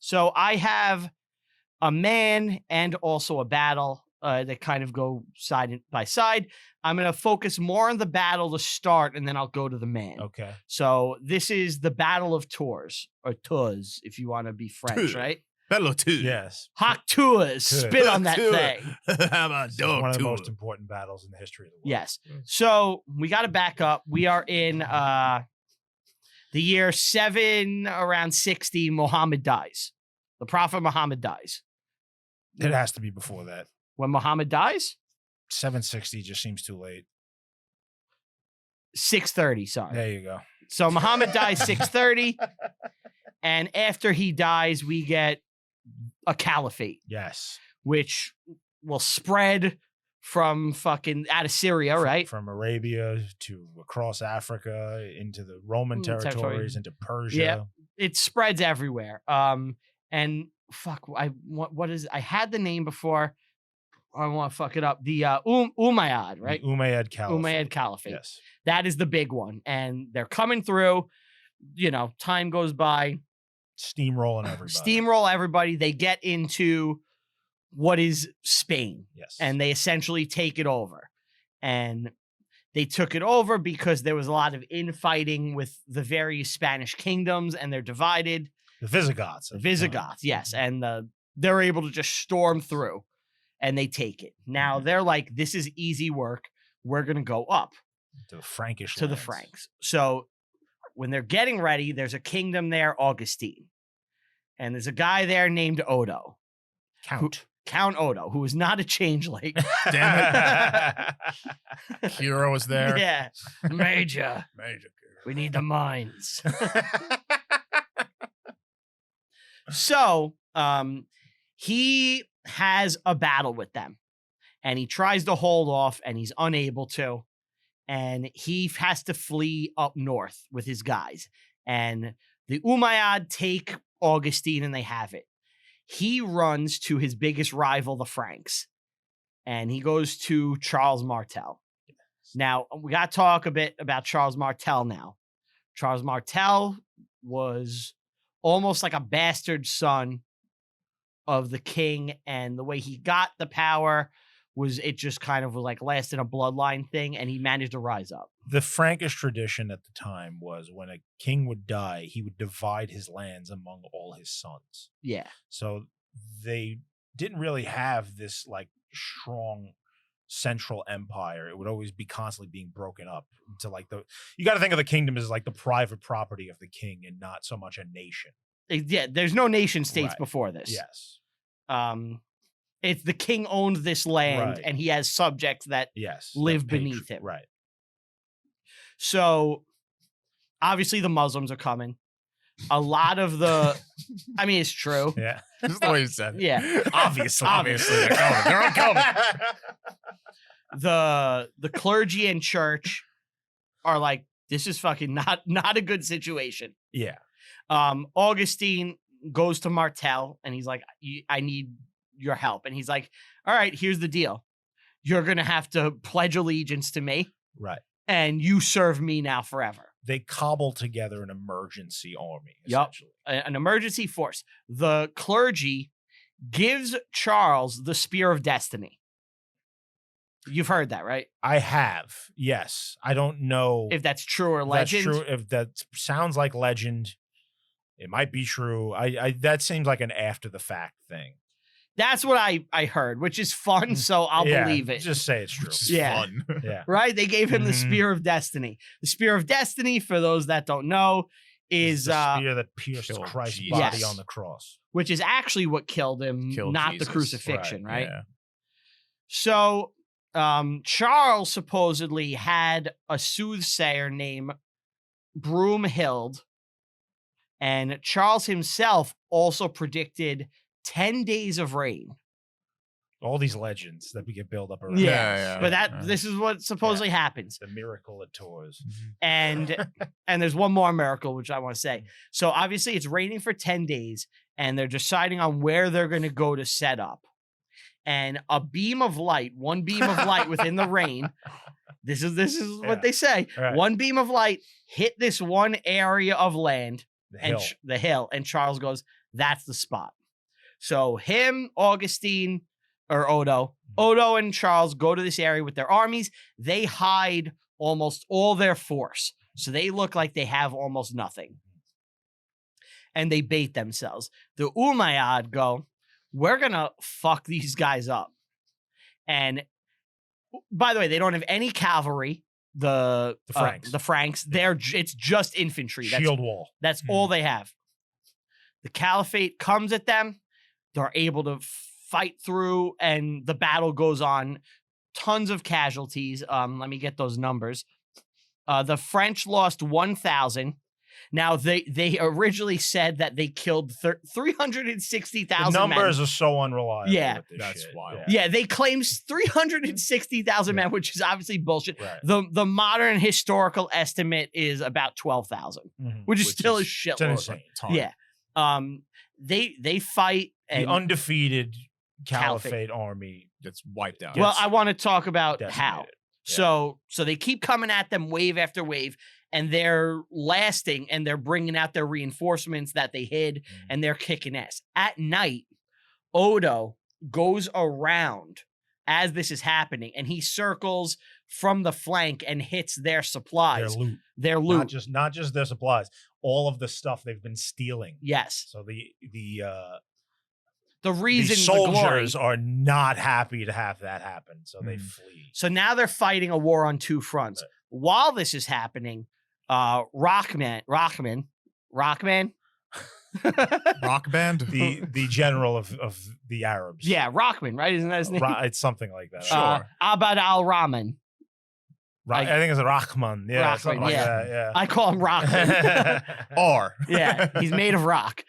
So I have a man and also a battle that kind of go side by side. I'm going to focus more on the battle to start, and then I'll go to the man. Okay. So this is the Battle of Tours, or Tours, if you want to be French, right? Battle of Tours. Yes. Hawk Tours. Spit on that thing. How about dog One of the tour? most important battles in the history of the world. Yes. So we got to back up. We are in the year 760. Muhammad dies. The Prophet Muhammad dies. It has to be before that. When Muhammad dies? 760 just seems too late. 630, sorry. There you go. So Muhammad dies 630. And after he dies, we get a caliphate. Yes. Which will spread from fucking out of Syria, right? From Arabia to across Africa into the Roman territories, into Persia. Yeah, it spreads everywhere. And fuck, what is? I had the name before. I want to fuck it up. The Umayyad, right? The Umayyad Caliphate. Umayyad Caliphate. Yes. That is the big one, and they're coming through. You know, time goes by. Steamrolling everybody. Steamroll everybody. They get into what is Spain. Yes. And they essentially take it over. And they took it over because there was a lot of infighting with the various Spanish kingdoms, and they're divided. The Visigoths. The Visigoths, yes. And they're able to just storm through, and they take it. Now, they're like, this is easy work. We're going to go up. To the Frankish To the lands. Franks. So when they're getting ready, there's a kingdom there, Augustine. And there's a guy there named Odo. Count Odo, who is not a changeling. Damn it. Hero was there. Yeah. Major. Major. We need the mines. So he has a battle with them. And he tries to hold off, and he's unable to. And he has to flee up north with his guys. And the Umayyad take Augustine, and they have it. He runs to his biggest rival, the Franks. And he goes to Charles Martel. Now, we got to talk a bit about Charles Martel now. Charles Martel was almost like a bastard son of the king. And the way he got the power was it just kind of was like lasted a bloodline thing, and he managed to rise up. The Frankish tradition at the time was when a king would die, he would divide his lands among all his sons. Yeah. So they didn't really have this like strong central empire. It would always be constantly being broken up into like you got to think of the kingdom as like the private property of the king and not so much a nation. Yeah. There's no nation states Right. before this. Yes. It's the king owned this land, Right. and he has subjects that Yes. live beneath him. Right. So obviously the Muslims are coming. A lot of the, I mean, it's true. Yeah. Just the way you said it. Yeah. Obviously. They're coming. They're all coming. The clergy and church are like, this is fucking not a good situation. Yeah. Augustine goes to Martel, and he's like, I need your help. And he's like, all right, here's the deal. You're going to have to pledge allegiance to me. Right. And you serve me now forever. They cobble together an emergency army, Yep. essentially. An emergency force. The clergy gives Charles the Spear of Destiny. You've heard that, right? I have. Yes. I don't know If that's true or if legend. That's true. If that sounds like legend, it might be true. I that seems like an after the fact thing. That's what I heard, which is fun, so I'll Yeah, believe it. Just say it's true. Which is Yeah. fun. Yeah. Right? They gave him the Mhm. Spear of Destiny. The Spear of Destiny, for those that don't know, is the spear that pierced killed Christ's Jesus. body Yes. on the cross. which is actually what killed him, Killed not Jesus. the crucifixion, right? Yeah. So Charles supposedly had a soothsayer named Broomhild, and Charles himself also predicted 10 days of rain. All these legends that we get built up around. Yeah. But this is what supposedly happens. The miracle at Tours. And there's one more miracle, which I want to say. So obviously it's raining for 10 days, and they're deciding on where they're going to go to set up. And a beam of light, one beam of light within the rain, this is Yeah. what they say. Right. One beam of light hit this one area of land, The and hill. the hill. And Charles goes, That's the spot. So him, Augustine, or Odo and Charles go to this area with their armies. They hide almost all their force. So they look like they have almost nothing. And they bait themselves. The Umayyad go, we're going to fuck these guys up. And by the way, they don't have any cavalry. The Franks. The Franks. It's just infantry. Shield wall. That's all they have. The Caliphate comes at them. They're able to fight through, and the battle goes on. Tons of casualties. Let me get those numbers. The French lost 1,000. Now, they originally said that they killed 360,000 The men. numbers are so unreliable. Yeah. with this That's shit. wild. Yeah, they claim 360,000 men, which is obviously bullshit. Right. The modern historical estimate is about 12,000, Mhm. which is Which still a is- It's shitload. insane. Ton. Yeah. They fight The and undefeated Caliphate. Caliphate army. That's wiped out. well, gets I want to talk about how. decimated. Yeah. So they keep coming at them wave after wave, and they're lasting, and they're bringing out their reinforcements that they hid, and they're kicking ass. At night, Odo goes around as this is happening, and he circles from the flank and hits their Their supplies, loot. their loot. Not just their supplies. All of the stuff they've been stealing. Yes, So the reason these the glory. soldiers are not happy to have that happen. So they flee. So now they're fighting a war on two fronts. Right. While this is happening, Rockman, Rock band. The general of the Arabs. yeah, Rockman, right? Isn't that his name? It's something like that. Sure. Abad al-Rahman. I think it's Rahman. Yeah, Rahman, something like yeah. that. Yeah. I call him Rockman. R. Yeah, he's made of rock.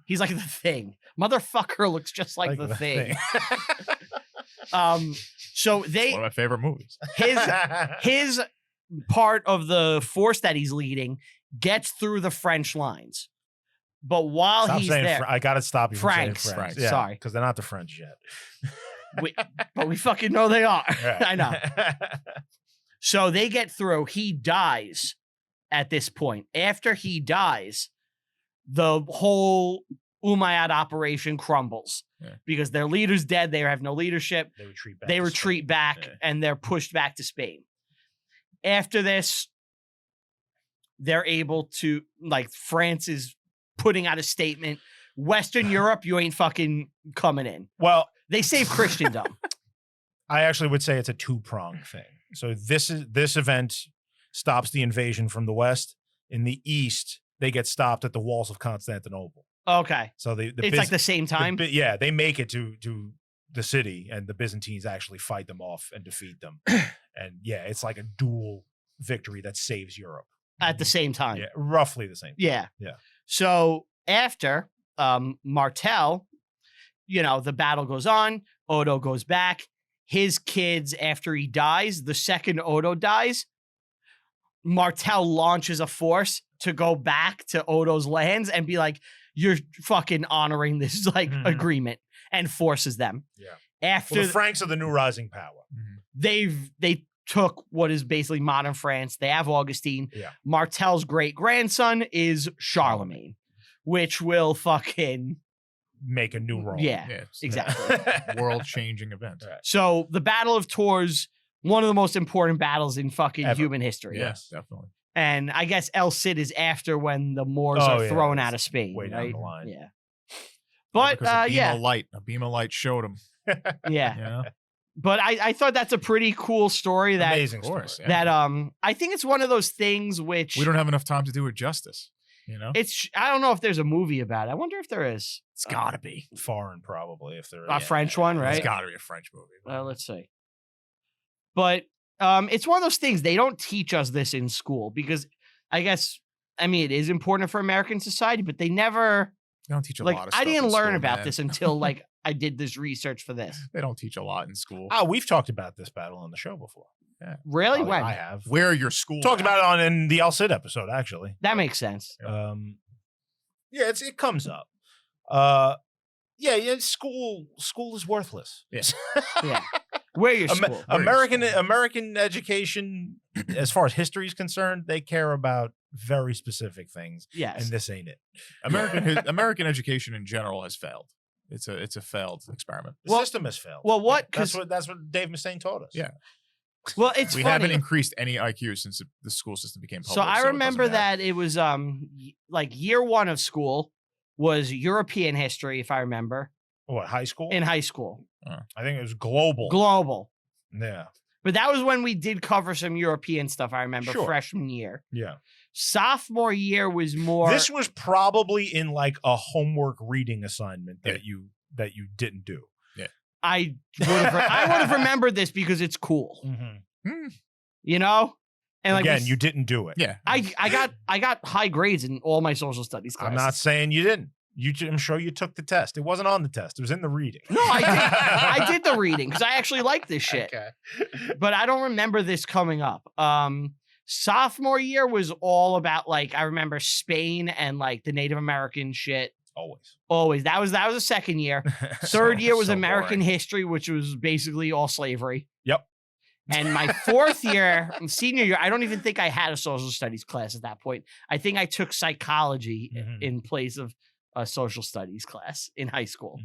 He's like the Thing. Motherfucker looks just like the thing. So they One of my favorite movies. his part of the force that he's leading gets through the French lines. But while Stop he's saying there, I gotta stop you from saying Franks. Franks. Franks. Yeah, Sorry. because they're not the French yet. but we fucking know they are. Right. I know. So they get through. He dies at this point. After he dies, the whole Umayyad operation crumbles because their leader's dead. They have no leadership. They retreat back. They to retreat Spain. back Yeah. and they're pushed back to Spain. After this, they're able to, like, France is putting out a statement. Western Europe, you ain't fucking coming in. Well, They save Christendom. I actually would say it's a two-pronged thing. So this event stops the invasion from the west. In the east, they get stopped at the walls of Constantinople. Okay. So It's like the same time. yeah, they make it to the city, and the Byzantines actually fight them off and defeat them. And yeah, it's like a dual victory that saves Europe At the same time. Yeah, roughly the same. Yeah. Yeah. So after Martel, the battle goes on. Odo goes back. His kids, after he dies, the second Odo dies, Martel launches a force to go back to Odo's lands and be like, you're fucking honoring this agreement, and forces them. Yeah. After Well, the Franks are the new rising power. they took what is basically modern France. They have Augustine. Yeah. Martel's great grandson is Charlemagne, which will fucking Make a new Rome. yeah, it's exactly. world-changing event. Right. So the Battle of Tours, one of the most important battles in fucking Ever. human history. Yes, definitely. And I guess El Cid is after when the Moors Oh, are yeah, thrown it's out of Spain. way down right? the line. Yeah. But Because yeah, a beam of light showed him. yeah. You know? But I thought that's a pretty cool story that Amazing Of course. story. Yeah. that I think it's one of those things which We don't have enough time to do it justice. You know? it's I don't know if there's a movie about it. I wonder if there is. It's gotta be. Foreign, probably, if they're A French one, right? It's gotta be a French movie. Let's see. But it's one of those things they don't teach us this in school because it is important for American society, but they never They don't teach a lot of I stuff didn't in learn school, about man. this until I did this research for this. They don't teach a lot in school. Oh, we've talked about this battle on the show before. Really? Oh, When? I have. Where are your school? Talked about it in the El Cid episode, actually. That makes sense. Yeah, it comes up. Yeah, school is worthless. Yes. Yeah. Where your school? American education, as far as history is concerned, they care about very specific things, Yes. and this ain't it. American education in general has failed. It's a failed experiment. The system has failed. Well, what? That's what Dave Mustaine taught us. Yeah. Well, it's We funny. haven't increased any IQ since the school system became public. So I it doesn't remember matter. that it was like year 1 of school was European history, if I remember, What, high school? in high school. I think it was global. Global. Yeah. But that was when we did cover some European stuff, I remember, Sure. freshman year. Yeah. Sophomore year was more. This was probably in like a homework reading assignment that you didn't do. I would have remembered this because it's cool, you know. And like Again, you didn't do it. Yeah. I got high grades in all my social studies classes. I'm not saying you didn't. I'm sure you took the test. It wasn't on the test. It was in the reading. No, I did. I did the reading because I actually like this shit. Okay. But I don't remember this coming up. Sophomore year was all about like I remember Spain and like the Native American shit. Always. That was the second year. Third year was so American boring. history, which was basically all slavery. Yep. And my fourth year, senior year, I don't even think I had a social studies class at that point. I think I took psychology in place of a social studies class in high school.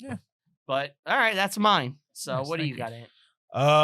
Yeah. But all right, that's mine. So Nice, what do thank you you. got, Ant?